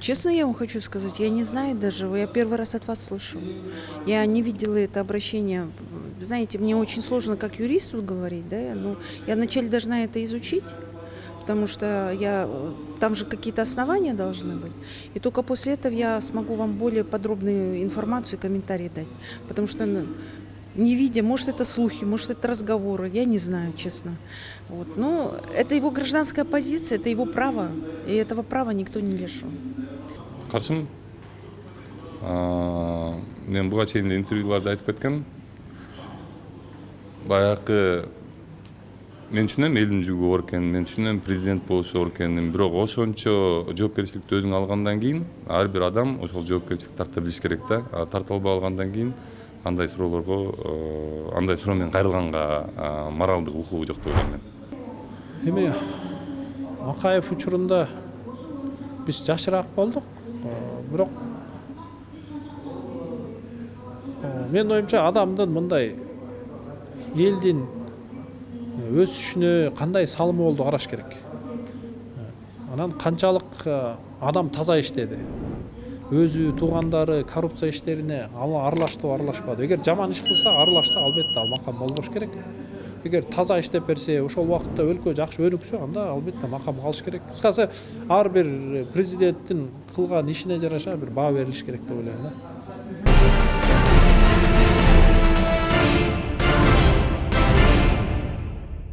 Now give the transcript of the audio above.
Честно, я вам хочу сказать, я не знаю даже, я первый раз от вас слышу. Я не видела это обращение. Знаете, мне очень сложно как юристу говорить, да, ну, я вначале должна это изучить, потому что там же какие-то основания должны быть. И только после этого я смогу вам более подробную информацию и комментарии дать. Потому что, ну, не видя, может это слухи, может это разговоры, я не знаю, честно. Вот. Но это его гражданская позиция, это его право, и этого права никто не лишен. Каршымын. Мен буга чейин интервьюларда айтып кеткем. Баягы мен түшүнөм элдин жүгү оор экенин, мен түшүнөм президент болушу оор экенин, бирок ошончо жоопкерчиликти өзүңө алгандан кийин ар бир адам ошол жоопкерчиликти тарта билиш керек да. Тарта албай алгандан кийин андай суроолорго, андай суроо менен кайрылганга моралдык укугу жок деп ойлойм мен. Эми Акаев учурунда биз жакшыраак болдук. Бирок менин оюмча адамдын мындай элдин өсүшүнө кандай салымы болду караш керек. Анан канчалык адам таза иштеди. Өзү туугандары коррупция иштерине аралаштыбы, аралашпады. Эгер жаман иш кылса, аралашса, албетте ал макам болбош керек. Эгер таза иштеп берсе, ошол убакытта өлкө жакшы өнүксө, анда албетте макам калыш керек. Кыскасы, ар бир президенттин кылган ишине жараша бир баа берилиш керек деп ойлойм да.